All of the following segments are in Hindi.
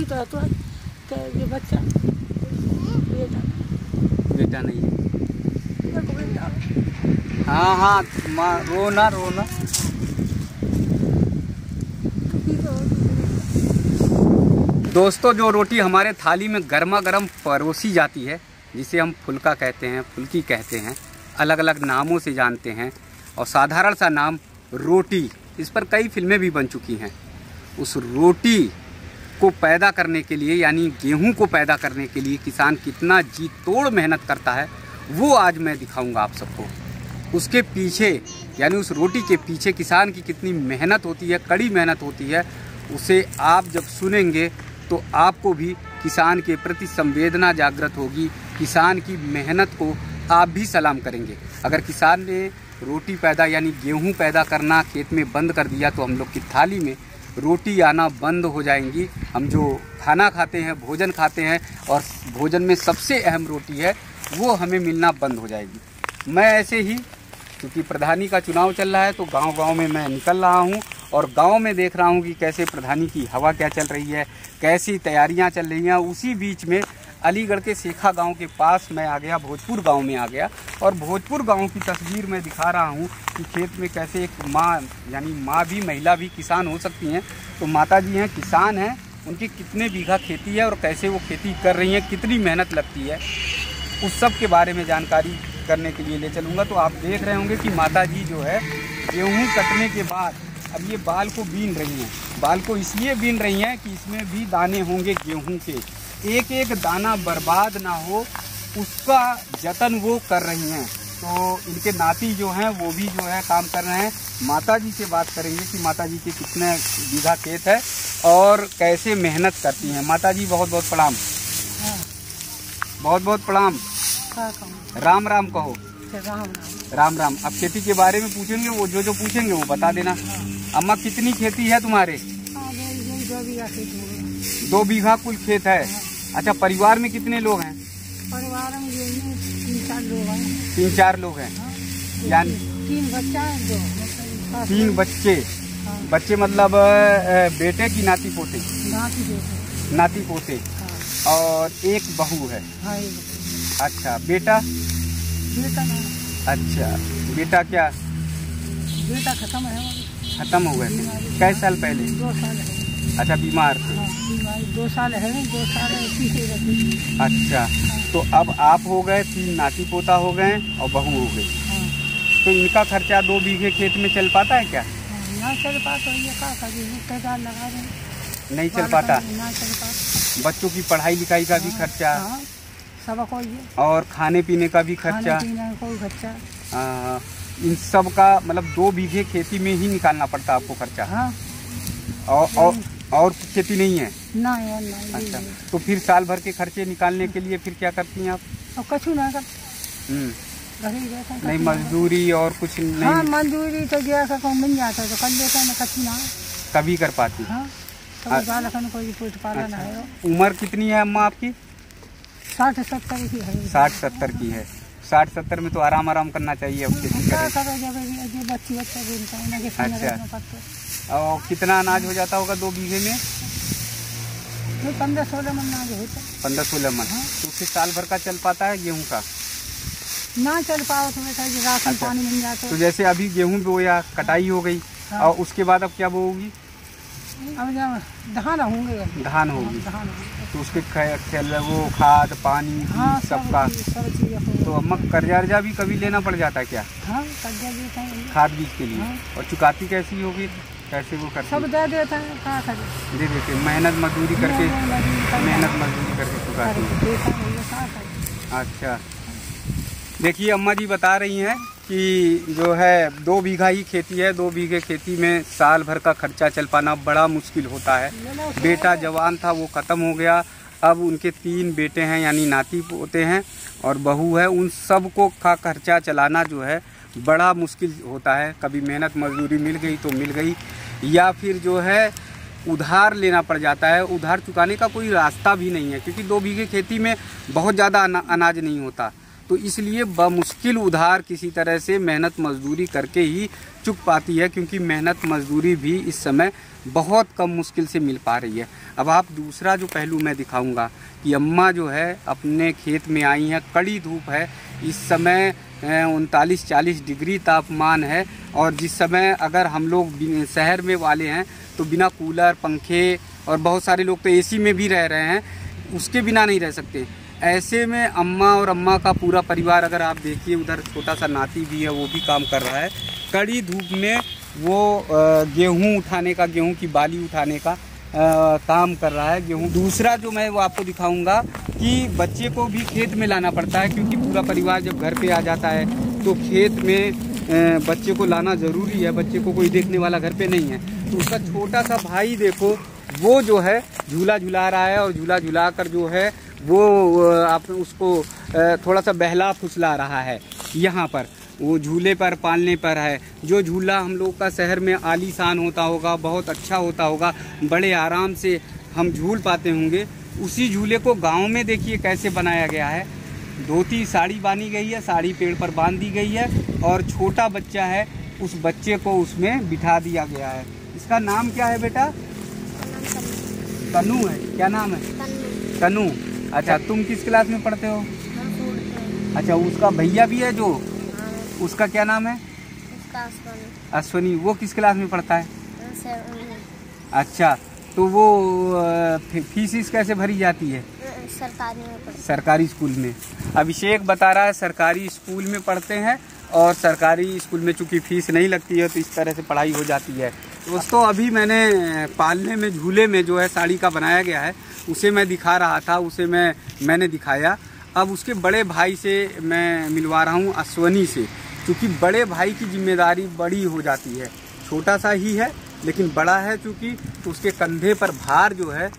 तो ये बच्चा बेटा नहीं है। हाँ हाँ माँ रोना रोना। दोस्तों जो रोटी हमारे थाली में गर्मा गर्म परोसी जाती है, जिसे हम फुल्का कहते हैं, फुल्की कहते हैं, अलग अलग नामों से जानते हैं, और साधारण सा नाम रोटी, इस पर कई फिल्में भी बन चुकी हैं। उस रोटी को पैदा करने के लिए, यानी गेहूं को पैदा करने के लिए किसान कितना जी तोड़ मेहनत करता है, वो आज मैं दिखाऊंगा आप सबको। उसके पीछे, यानी उस रोटी के पीछे किसान की कितनी मेहनत होती है, कड़ी मेहनत होती है, उसे आप जब सुनेंगे तो आपको भी किसान के प्रति संवेदना जागृत होगी। किसान की मेहनत को आप भी सलाम करेंगे। अगर किसान ने रोटी पैदा यानी गेहूं पैदा करना खेत में बंद कर दिया तो हम लोग की थाली में रोटी आना बंद हो जाएंगी। हम जो खाना खाते हैं, भोजन खाते हैं, और भोजन में सबसे अहम रोटी है, वो हमें मिलना बंद हो जाएगी। मैं ऐसे ही, क्योंकि प्रधानी का चुनाव चल रहा है, तो गांव-गांव में मैं निकल रहा हूं और गांव में देख रहा हूं कि कैसे प्रधानी की हवा क्या चल रही है, कैसी तैयारियां चल रही हैं। उसी बीच में अलीगढ़ के सेखा गांव के पास मैं आ गया, भोजपुर गांव में आ गया, और भोजपुर गांव की तस्वीर मैं दिखा रहा हूं कि खेत में कैसे एक माँ, यानी माँ भी, महिला भी किसान हो सकती हैं। तो माता जी हैं, किसान हैं, उनकी कितने बीघा खेती है और कैसे वो खेती कर रही हैं, कितनी मेहनत लगती है, उस सब के बारे में जानकारी करने के लिए ले चलूँगा। तो आप देख रहे होंगे कि माता जी जो है गेहूँ कटने के बाद अब ये बाल को बीन रही हैं। बाल को इसलिए बीन रही हैं कि इसमें भी दाने होंगे गेहूं के, एक एक दाना बर्बाद ना हो, उसका जतन वो कर रही हैं। तो इनके नाती जो हैं वो भी जो है काम कर रहे हैं। माता जी से बात करेंगे कि माता जी के कितने बीघा खेत है और कैसे मेहनत करती हैं। माता जी बहुत बहुत प्रणाम। बहुत बहुत प्रणाम। राम राम कहो। राम राम। अब खेती के बारे में पूछेंगे, वो जो पूछेंगे वो बता देना। अम्मा कितनी खेती है तुम्हारे? 2 बीघा कुल खेत है। अच्छा, परिवार में कितने लोग हैं? परिवार में 3-4 लोग हैं। 3-4 लोग हैं, यानी 3 बच्चा है, 3 बच्चे। बच्चे मतलब बेटे की नाती पोते? नाती पोते। और एक बहू है। अच्छा, बेटा? बेटा ना। अच्छा, बेटा क्या? बेटा खत्म है। खत्म हो गए थे? कैसे साल पहले? 2 साल है। अच्छा, बीमार थे? बीमारी 2 साल है, 2 साल है। अच्छा, तो अब आप हो गए, 3 नाती पोता हो गए और बहू हो गई। तो इनका खर्चा 2 बीघे खेत में चल पाता है क्या? ना चल पाता, ये क्या करें, लगा दें। नहीं चल पाता? ना चल पाता। बच्चों की पढ़ाई लिखाई का भी खर्चा, सब को, और खाने पीने का भी खर्चा, कोई खर्चा, इन सब का मतलब 2 बीघे खेती में ही निकालना पड़ता है आपको खर्चा? हाँ। और खेती नहीं है? नहीं। अच्छा, तो फिर साल भर के खर्चे निकालने के लिए फिर क्या करती हैं आप? कछु ना कर, नहीं मजदूरी और कुछ नहीं? हाँ, मजदूरी तो जैसा को मिल जाता है तो कर लेते हैं, कछु ना कभी कर पाती। हाँ, कोई पेट पालन है। उम्र कितनी है अम्मा आपकी? 60-70 की है। 60-70 की है। 60-70 में तो आराम करना चाहिए। अच्छा, और कितना अनाज हो जाता होगा 2 बीघे में? 15-16 मन अनाज होता है। 15-16 मन। तो उससे साल भर का चल पाता है गेहूं का? ना चल पाओ तो राशन पानी मिल जाता है। तो जैसे अभी गेहूं बोया, कटाई हो गई, और उसके बाद अब क्या बोओगी? अब धान होंगे। धान होगी। तो उसके वो खाद पानी सबका, तो अम्मा कर्जा भी कभी लेना पड़ जाता है क्या? हाँ, कर्जा देता है खाद बीज के लिए। और चुकाती कैसी होगी, कैसे वो करते? सब दे देता है, दे देते, मेहनत मजदूरी करके चुकाती है। अच्छा, देखिए अम्मा जी बता रही हैं कि जो है 2 बीघा ही खेती है, 2 बीघे खेती में साल भर का खर्चा चल पाना बड़ा मुश्किल होता है। बेटा जवान था, वो ख़त्म हो गया। अब उनके 3 बेटे हैं, यानी नाती पोते हैं, और बहू है। उन सब को का खर्चा चलाना जो है बड़ा मुश्किल होता है। कभी मेहनत मजदूरी मिल गई तो मिल गई, या फिर जो है उधार लेना पड़ जाता है। उधार चुकाने का कोई रास्ता भी नहीं है, क्योंकि 2 बीघे खेती में बहुत ज़्यादा अनाज नहीं होता। तो इसलिए बमुश्किल उधार किसी तरह से मेहनत मजदूरी करके ही चुक पाती है, क्योंकि मेहनत मजदूरी भी इस समय बहुत कम मुश्किल से मिल पा रही है। अब आप दूसरा जो पहलू मैं दिखाऊंगा कि अम्मा जो है अपने खेत में आई हैं, कड़ी धूप है, इस समय 39-40 डिग्री तापमान है, और जिस समय अगर हम लोग शहर में वाले हैं तो बिना कूलर पंखे, और बहुत सारे लोग तो एसी में भी रह रहे हैं, उसके बिना नहीं रह सकते। ऐसे में अम्मा और अम्मा का पूरा परिवार, अगर आप देखिए उधर छोटा सा नाती भी है, वो भी काम कर रहा है कड़ी धूप में। वो गेहूं उठाने का, गेहूं की बाली उठाने का काम कर रहा है, गेहूं। दूसरा जो मैं वो आपको दिखाऊंगा कि बच्चे को भी खेत में लाना पड़ता है, क्योंकि पूरा परिवार जब घर पे आ जाता है तो खेत में बच्चे को लाना ज़रूरी है। बच्चे को कोई देखने वाला घर पे नहीं है, तो उसका छोटा सा भाई देखो वो जो है झूला झुला रहा है, और झूला झुला कर जो है वो आप उसको थोड़ा सा बहला फुसला रहा है। यहाँ पर वो झूले पर पालने पर है। जो झूला हम लोग का शहर में आलीशान होता होगा, बहुत अच्छा होता होगा, बड़े आराम से हम झूल पाते होंगे, उसी झूले को गांव में देखिए कैसे बनाया गया है। धोती साड़ी बांधी गई है, साड़ी पेड़ पर बांध दी गई है, और छोटा बच्चा है, उस बच्चे को उसमें बिठा दिया गया है। इसका नाम क्या है बेटा? तनु है। क्या नाम है? तनु। अच्छा, तुम किस क्लास में पढ़ते हो? अच्छा, उसका भैया भी है जो, उसका क्या नाम है? उसका अश्वनी। वो किस क्लास में पढ़ता है? 7। तो वो फीस कैसे भरी जाती है? सरकारी में। सरकारी स्कूल में। अभिषेक बता रहा है सरकारी स्कूल में पढ़ते हैं, और सरकारी स्कूल में चूंकि फीस नहीं लगती है तो इस तरह से पढ़ाई हो जाती है। दोस्तों, अभी मैंने पालने में झूले में जो है साड़ी का बनाया गया है, उसे मैं दिखा रहा था, उसे मैंने दिखाया। अब उसके बड़े भाई से मैं मिलवा रहा हूँ, अश्वनी से, क्योंकि बड़े भाई की जिम्मेदारी बड़ी हो जाती है। छोटा सा ही है लेकिन बड़ा है, चूँकि तो उसके कंधे पर भार जो है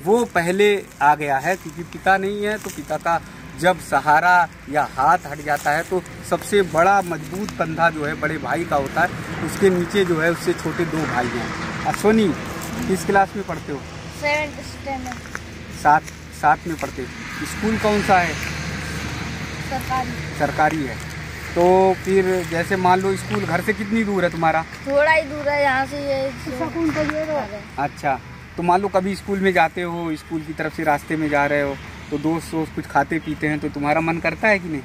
वो पहले आ गया है, क्योंकि पिता नहीं है। तो पिता का जब सहारा या हाथ हट जाता है तो सबसे बड़ा मजबूत कंधा जो है बड़े भाई का होता है। उसके नीचे जो है उससे छोटे 2 भाई हैं। अश्वनी, किस क्लास में पढ़ते हो? 7 में पढ़ते। स्कूल कौन सा है? सरकारी है। तो फिर जैसे मान लो स्कूल घर से कितनी दूर है तुम्हारा? थोड़ा ही दूर है यहाँ से, ये। अच्छा, तो मान लो कभी स्कूल में जाते हो, स्कूल की तरफ से रास्ते में जा रहे हो, तो दोस्त कुछ खाते पीते हैं, तो तुम्हारा मन करता है कि नहीं?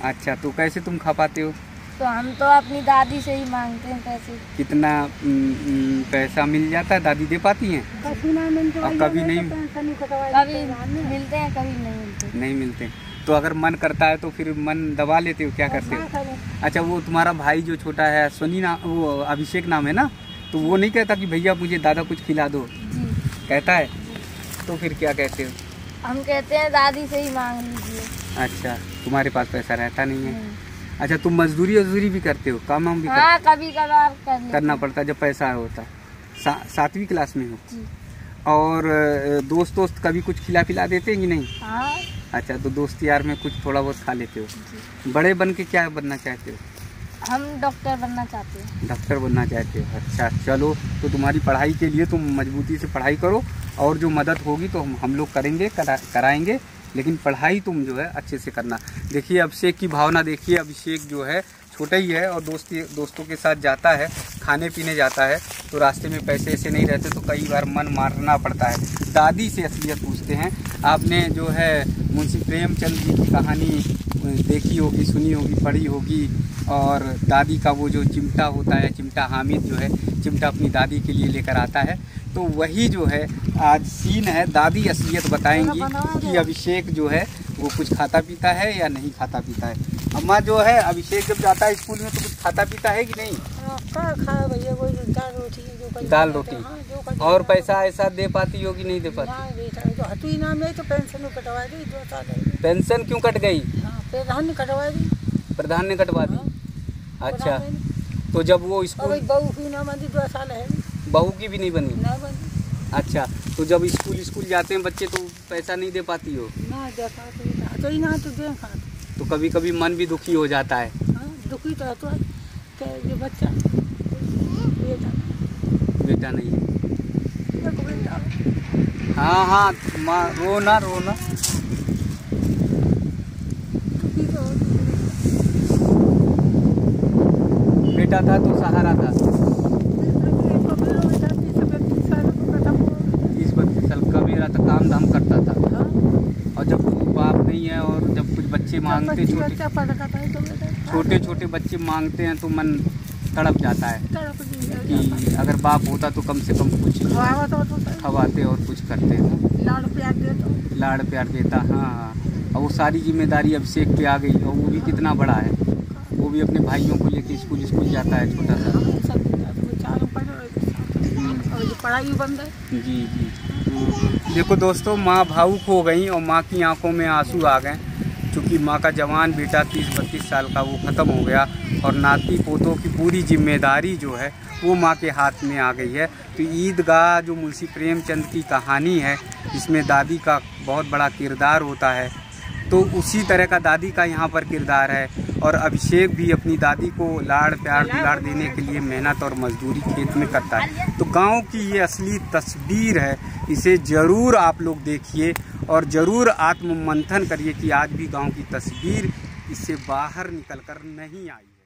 अच्छा, तो कैसे तुम खा पाते हो? तो हम तो अपनी दादी से ही मांगते हैं पैसे। कितना पैसा मिल जाता है? दादी दे पाती हैं? कभी नहीं मिलते, और कभी नहीं, कभी मिलते हैं, कभी नहीं मिलते। तो अगर मन करता है तो फिर मन दबा लेते हो, क्या करते हो? अच्छा, वो तुम्हारा भाई जो छोटा है अश्वनी नाम, वो अभिषेक नाम है ना, तो वो नहीं कहता कि भैया मुझे दादा कुछ खिला दो? कहता है। तो फिर क्या कहते हो? हम कहते हैं दादी से ही मांग लीजिए। अच्छा, तुम्हारे पास पैसा रहता नहीं है? अच्छा, तुम मजदूरी भी करते हो, काम भी? हाँ, कभी कभार करना पड़ता है जब पैसा होता। 7वीं क्लास में हो? और दोस्त कभी कुछ खिला पिला देते हैं कि नहीं? हाँ। अच्छा, तो दोस्त यार में कुछ थोड़ा बहुत खा लेते हो। बड़े बन के क्या बनना चाहते हो? हम डॉक्टर बनना चाहते हैं। डॉक्टर बनना चाहते हो? अच्छा, चलो, तो तुम्हारी पढ़ाई के लिए तुम मजबूती से पढ़ाई करो, और जो मदद होगी तो हम लोग करेंगे, कराएंगे, लेकिन पढ़ाई तुम जो है अच्छे से करना। देखिए अभिषेक की भावना देखिए। अभिषेक जो है छोटा ही है, और दोस्तों के साथ जाता है, खाने पीने जाता है, तो रास्ते में पैसे ऐसे नहीं रहते तो कई बार मन मारना पड़ता है। दादी से असलियत पूछते हैं। आपने जो है मुंशी प्रेमचंद जी की कहानी देखी होगी, सुनी होगी, पढ़ी होगी, और दादी का वो जो चिमटा होता है, चिमटा हामिद जो है चिमटा अपनी दादी के लिए लेकर आता है, तो वही जो है आज सीन है। दादी असलियत बताएंगी कि अभिषेक जो है वो कुछ खाता पीता है या नहीं खाता पीता है। अम्मा जो है, अभिषेक जब जाता है स्कूल में तो कुछ खाता पीता है कि नहीं? दाल रोटी। और पैसा ऐसा दे पाती होगी, नहीं दे पाती? पेंशन क्यों कट गई? प्रधान ने कटवा दी। अच्छा, तो जब वो स्कूल, बहू की भी नहीं बनी? अच्छा, तो जब स्कूल जाते हैं बच्चे तो पैसा नहीं दे पाती हो? तो कभी कभी मन भी दुखी हो जाता है। दुखी तो ये बच्चा बेटा नहीं है। हाँ, रोना बेटा था तो सहारा था। 30-32 साल का मेरा था, काम धाम करता था। और जब बाप नहीं है और जब कुछ बच्चे मांगते, छोटे छोटे बच्चे मांगते हैं तो मन तड़प जाता है कि अगर बाप होता तो कम से कम कुछ खवाते और कुछ करते हैं, लाड़ प्यार देता। हाँ, और वो सारी जिम्मेदारी अभिषेक पे आ गई, और वो भी कितना बड़ा है, वो भी अपने भाइयों को लेके स्कूल जाता है, छोटा सा। पढ़ाई बंद है। जी जी। देखो दोस्तों, माँ भावुक हो गई और माँ की आंखों में आंसू आ गए, क्योंकि माँ का जवान बेटा 30-32 साल का वो ख़त्म हो गया और नाती पोतों की पूरी जिम्मेदारी जो है वो माँ के हाथ में आ गई है। तो ईदगाह जो मुंशी प्रेमचंद की कहानी है, जिसमें दादी का बहुत बड़ा किरदार होता है, तो उसी तरह का दादी का यहाँ पर किरदार है। और अभिषेक भी अपनी दादी को लाड़ प्यार दुलार देने के लिए मेहनत और मजदूरी खेत में करता है। तो गांव की ये असली तस्वीर है, इसे ज़रूर आप लोग देखिए और ज़रूर आत्ममंथन करिए कि आज भी गांव की तस्वीर इससे बाहर निकल कर नहीं आई।